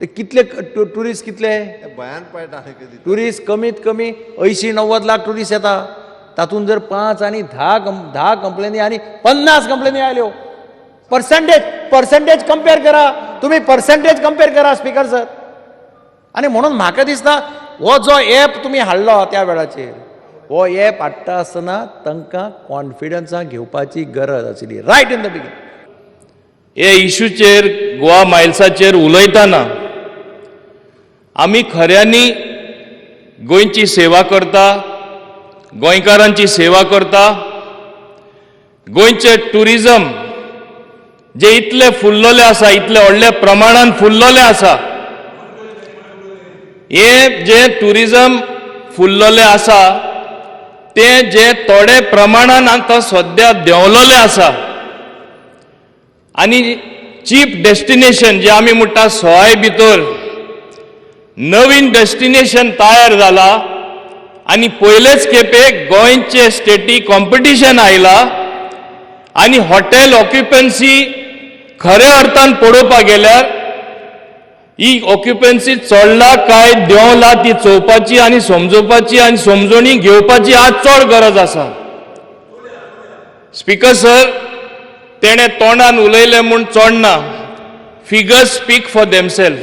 कितले टुरिस्ट कितले बयान पळटा टुरिस्ट कमीत कमी 80-90 लाख टुरिस्ट येता. तातूंत जर 5 आणि 10 कंप्लेनी आणि 50 कंप्लेनी आयल्यो. पर्सेंटेज कंपेअर करा. तुम्ही पर्सेंटेज कंपेअर करा स्पीकर सर. आणि म्हणून म्हाका दिसता हो जो ॲप तुम्ही हाडलो त्या वेळाचेर, हो ॲप हाडटा आसतना तांकां कॉन्फिडन्सान घेवपाची गरज आशिल्ली रायट इन द बिगिनिंग. हे इश्यूचेर गोवा मायल्साचेर उलयतना आमी खऱ्यांनी गोंयची सेवा करता, गोंयकारांची सेवा करता. गोंयचे टुरिजम जे इतले फुल्लले आसा, इतले व्हडल्या प्रमाणान फुल्लले आसा, हे जे टुरिजम फुल्लले आसा ते जे थोडे प्रमाणान आतां सद्या देंवलोले आसा आणि चीप डेस्टिनेशन जे आमी म्हणटा सवाय भितर नवीन डेस्टिनेशन तयार जाला आणि पयलेच खेपे गोंयचे स्टेटी कॉम्पिटिशन आयला आणि हॉटेल ऑक्युपन्सी खऱ्या अर्थान पळोवपाक गेल्यार ही ऑक्युपन्सी चडला काय देंवला ती चोवपाची आणि समजोवपाची आणि समजणी घेवपाची आज चड गरज आसा. स्पीकर सर तेणे तोंडान उलयले म्हूण चोडना. Figures speak for themselves.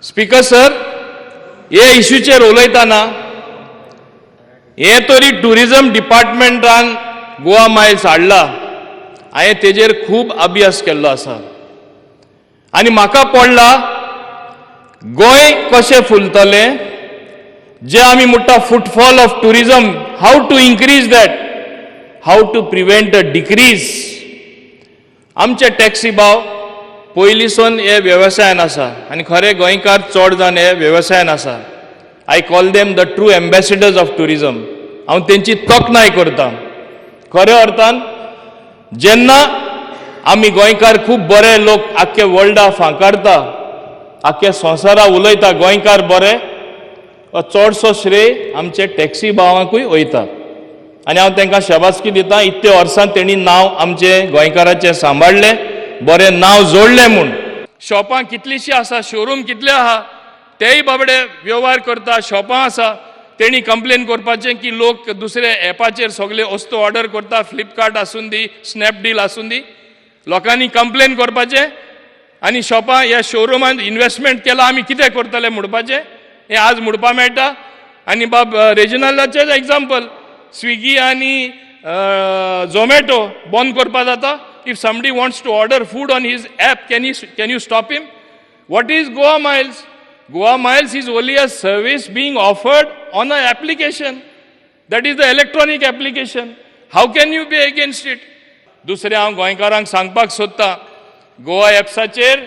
Speaker sir हे इश्यूचेर उलयतना हे तरी टुरिजम डिपार्टमेंटान गोवा मायल्स हाडला. हांवें तेजेर खूब अभ्यास केल्लो आसा आनी म्हाका पडला गोंय कशें फुलतलें, जे आमी म्हणटा footfall of tourism, how to increase that, how to prevent a decrease. आमचे टॅक्सी भाव पयलींसून हे वेवसायान आसा आनी खरे गोंयकार चड जावन हे वेवसायान आसा. I call them the true ambassadors of tourism. हांव तेंची तोखणाय करता. खऱ्या अर्थान जेन्ना आमी गोंयकार खूब बरे लोक आख्खे वर्ल्डा फांकारता, आख्या संवसारा उलयता गोंयकार बरे, चडसो श्रेय आमचे टॅक्सी भावांकूय वयता आनी हांव तांकां शाबासकी दिता. इतले वर्सां तेणी नांव आमचे गोंयकाराचें सांबाळलें, बरें नांव जोडलें म्हूण. शॉपां कितलींशीं आसा, शोरूम कितले आहा, तेय बाबडे व्यवहार करता. शॉपां आसा, तेणी कंप्लेन करपाचें की लोक दुसरे एपाचेर सगळे वस्तू ऑर्डर करता. फ्लिपकार्ट आसून दी, स्नॅपडील आसून दी, लोकांनी कंप्लेन करपाचें आनी शॉपां ह्या शोरुमान इन्वेस्टमेंट केला आमी कितें करतले म्हणपाचें. हें आज म्हणपा मेळटा. आनी बाब रिजनलाचेच एग्जाम्पल, स्विगी आनी झोमॅटो बंद करपा जाता. If somebody wants to order food on his app, can you stop him? What is Goa Miles? Goa Miles is only a service being offered on an application. That is the electronic application. How can you be against it? दुसरे हांव गोंयकारांक सांगपाक सोदता, गोवा एप्साचेर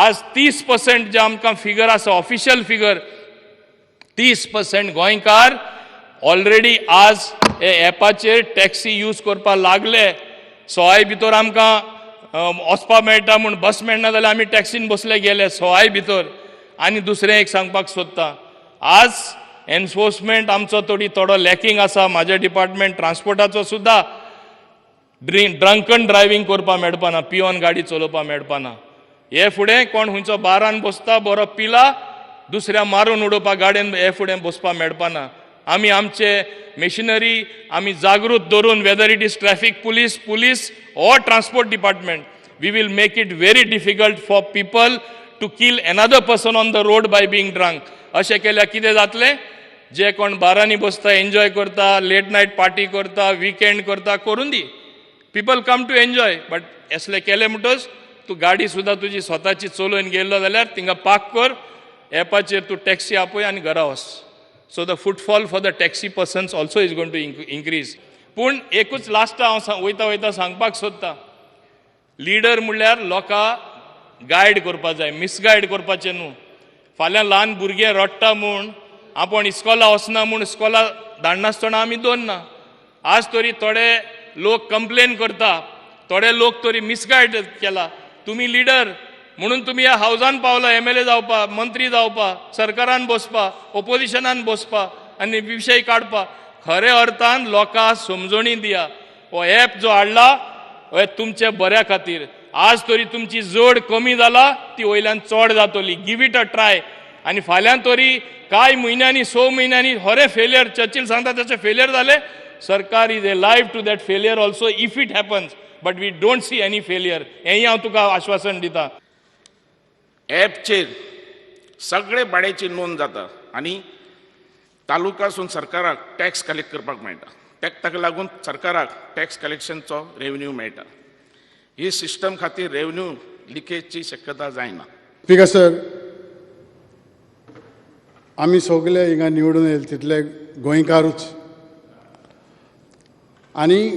आज 30% जे आमकां figure आसा, official figure, 30% गोंयकार ऑलरेडी आज हे एपाचेर टॅक्सी यूज करपाक लागले. सवाय भितर आमकां वचपाक मेळटा म्हूण बस मेळना जाल्यार आमी टॅक्सीन बसले गेले सवाय भितर. आनी दुसरें एक सांगपाक सोदता, आज एन्फोर्समेंट आमचो थोडो लॅकिंग आसा. म्हाज्या डिपार्टमेंट ट्रान्सपोर्टाचो सुद्धा ड्रंकन ड्रायव्हिंग करपाक मेळपाना, पिवन गाडी चलोवपाक मेळपाना. हे फुडें कोण खंयचो बारान बसता, बरो पिला, दुसऱ्या मारून उडोवपाक गाडयेन हे फुडें बसपाक मेळपाना. आमी आमचे मेशिनरी आमी जागृत दवरून, whether it is traffic police or transport department, we will make it very difficult for people to kill another person on the road by being drunk. अशें केल्यार कितें जातलें? जे कोण बारांनी बसता, एन्जॉय करता, लेट नायट पार्टी करता, विकेंड करता, करून दी. People come to enjoy, but असले केले म्हणटच तूं गाडी सुद्दां तुजी स्वताची चलोवन गेल्लो जाल्यार थिंगा पार्क कर, एपाचेर तूं टॅक्सी आपय आनी घरा वच. So the footfall for the taxi persons also is going to increase. पूण एकूच लास्ट हांव वयता सांगपाक सोदता, लिडर म्हणल्यार लोकां गायड करपा जाय, मिसगायड करपाचें न्हू. फाल्यां ल्हान भुरगें रडटा म्हूण आपण इस्कॉला वचना म्हूण इस्कॉला धाडनासतना आमी दवरना. आज तरी थोडे लोक कंप्लेन करता, थोडे लोक तरी मिसगायड केला. तुमी लिडर म्हणून तुमी ह्या हावजान पावला, MLA जावपा, मंत्री जावपा, सरकारान बसपा, ओपोजिशनान बसपा आनी विशय काडपा. खऱ्या अर्थान लोकांक समजणी दिया. हो ॲप जो हाडला तुमचे बऱ्या खातीर. आज तरी तुमची जोड कमी जाला ती वयल्यान चड जातली. Give it a try. आणि फाल्यां तरी कांय म्हयन्यांनी 6 म्हयन्यांनी खरे फेलियर चर्चिल सांगता तसे फेलियर जाले. सरकार is alive to that failure also if it happens. But we don't see any failure. हेंय हांव तुका आश्वासन दिता. ॲपचेर सगळे भाड्याची नोंद जाता आनी तालुकासून सरकाराक टॅक्स कलेक्ट करपाक मेळटा. ताका लागून सरकाराक टॅक्स कलेक्शनचो रेवन्यू मेळटा. ही सिस्टम खातीर रेवन्यू लिकेजची शक्यता जायना. स्पीकर सर, आमी सगळे हिंगा निवडून येयले तितले गोंयकारूच आनी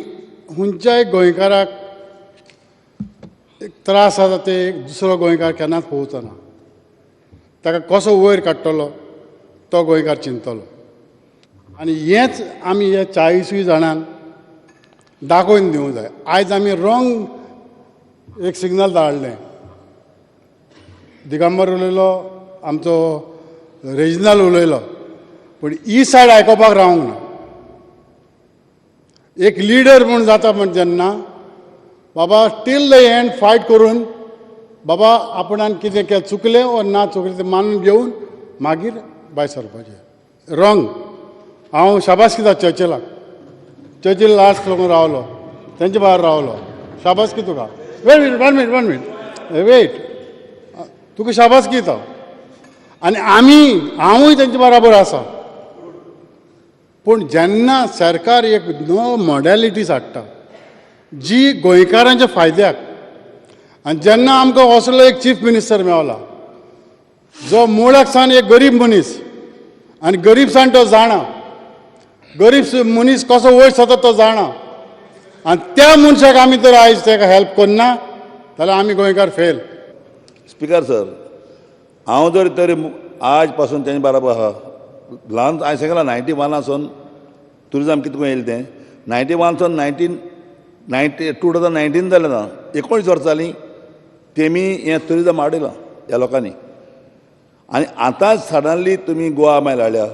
खंयच्याय गोंयकाराक एक त्रास जाता ते दुसरो गोंयकार केन्नाच पोवचना. ताका कसो वयर काडटलो तो गोंयकार चिंतलो. आनी हेंच आमी हे 40 जाणांक दाखोवन दिवंक जाय. आयज आमी रॉंग एक सिग्नल धाडलें. दिगंबर उलयलो, आमचो रेजिनल उलयलो, पूण ही सायड आयकोपाक रावंक ना. एक लिडर म्हूण जाता म्हण जेन्ना बाबा टील द एंड फायट करून बाबा आपणान कितें केलें चुकलें वा ना चुकलें तें मानून घेवन मागीर भायर सरपाचें. रॉंग. हांव शाबासकी दिता चर्चिलाक. चर्चिल लास्ट लागून रावलो, तेंचे भायर रावलो. शाबासकी तुका. One minute wait. तुका शाबासकी दिता. आनी हांवूय तेंचे बराबर आसा. पूण जेन्ना सरकार एक नो मॉडॅलिटीज हाडटा जी गोंयकारांच्या फायद्याक, आनी जेन्ना आमकां असलो एक चीफ मिनिस्टर मेवला जो मुळाक सावन एक गरीब मनीस आनी गरीब सावन तो जाणा, गरीब मनीस कसो वयर सतत तो जाणा, आनी त्या मनशाक आमी तर आयज ताका हेल्प करना जाल्यार आमी गोंयकार फेल. स्पीकर सर, हांव जर तरी आज पासून तेजे बराबर आहा. ल्हान हांवें सांगलां 91 टुरिजम कितें करून येयलें तें 91 2019 जालें ना. 19 वर्सां जालीं तेमी हें टुरिजम हाडयलां ह्या लोकांनी. आनी आतां सडनली तुमी गोवा मायल हाडल्या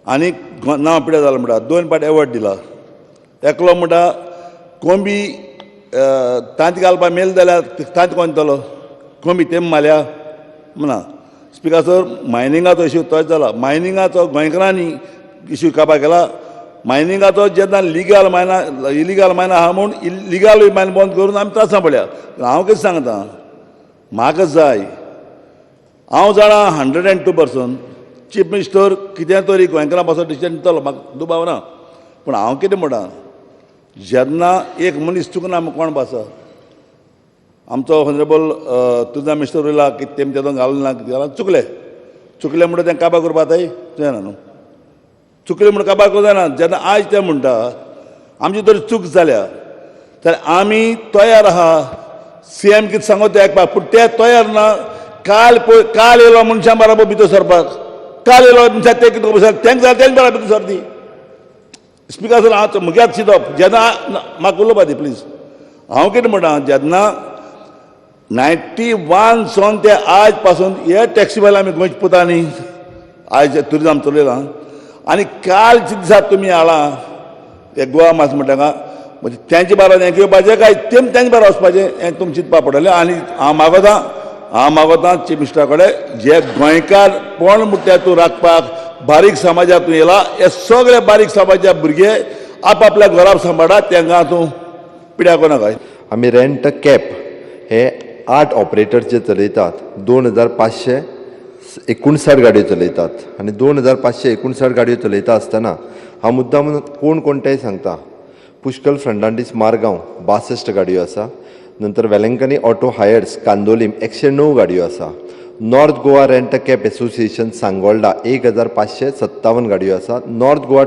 आनी नांव पिड्यार जालां म्हणटा 2 पाट एवॉर्ड दिला. एकलो म्हणटा कोंबी तांत घालपाक मेल जाल्यार तांत कोण दितलो, कोंबी तेम मारल्या म्हणा. स्पीकर सर, मायनिंगाचो इश्यू तोच जाला. मायनिंगाचो गोंयकारांनी इश्यू काबार केला. मायनिंगाचो जेन्ना लिगल मायना इलिगल मायना आहा म्हूण इलिगल मायन बंद करून आमी त्रासान पडल्या. हांव कितें सांगता, म्हाका जाय, हांव जाणा 102% चीफ मिनिस्टर कितें तरी गोंयकारां पासून डिसिजन दितलो, म्हाका दुबाव ना. पूण हांव कितें म्हणटा, जेन्ना एक मनीस चुकना कोण बासा. आमचो ऑनरेबल तुझा मिनिस्टर उरला की तेम तेदोन घालून ना कितें घालून चुकलें म्हणटा तें काबार करपा जाताय जायना न्हू. चुकलें म्हणून काबार करूं जायना. जेन्ना आयज तें म्हणटा आमची जर चूक जाल्या जाल्यार आमी तयार आहा CM कितें सांगो तें आयकपाक. पूण ते तयार ना. काल येयलो मनशां बराबर भितर सरपाक. काल येयलो मनशां ते कितें करपाक तेंक जाल्यार तेंच बराबर भितर सरती. स्पीकर सर, हांव म्हग्यात चिंतप जेन्ना म्हाका उलोवपा दी प्लीज. हांव कितें म्हणटा, जेन्ना 91 सावन ते आज पासून हे टॅक्सी वाले आमी गोंयचे पुता न्ही. आयज टुरिजम चलयलां आनी कालच्या दिसा तुमी हाडला ते गोवा मास म्हणटा म्हणजे तेंचे बारा हें घेवपाचें काय तेम तेंचे बारा वचपाचें हें तुमचें चिंतपा पडटलें. आनी हांव मागोता चीफ मिनिस्टरा कडेन जे गोंयकार कोण म्हणटा तूं राखपाक बारीक समाजांतूं येयला, हे सगळे बारीक समाजा भुरगे आपआपल्या घरार सांबाळा, तांकां तूं पिड्यार नाका. आमी रेंट कॅप हे 8 ऑपरेटर्स जे चलयतात 2559 गाडयो चलयतात. आनी 2559 गाडयो चलयता आसतना हांव मुद्दाम कोण तें सांगता. पुष्कल फ्रंडांडीस मारगांव 62 गाडयो आसा. नंतर वेलंकनी ऑटो हायर्स कांदोलीम 109 गाडयो आसा. North Goa rent cab association Sangolda 1557 गाडयो आसा. North Goa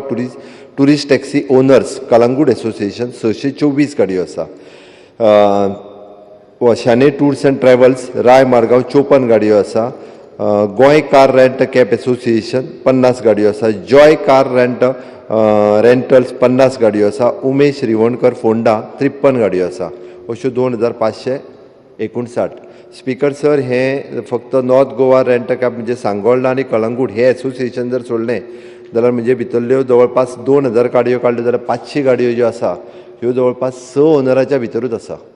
tourist taxi owners Calangute association 624 गाडयो आसा. शाने tours and travels Rai Margao 54 गाडयो आसा. Goa car rent cab association 50 गाडयो आसा. जॉय कार रेंटल्स 50 गाडयो आसा. उमेश रिवणकर फोंडा 53 गाडयो आसा. अश्यो 2559. स्पीकर सर, हे फक्त नॉर्थ गोवा रेंट कॅप म्हणजे सांगोळडा आनी कलंगूट हे एसोसिएशन जर सोडलें जाल्यार म्हणजे भितरल्यो जवळपास 2000 गाडयो काडल्यो जाल्यार 500 गाडयो ज्यो आसा ह्यो जवळपास 6 ओनराच्या भितरूच आसा.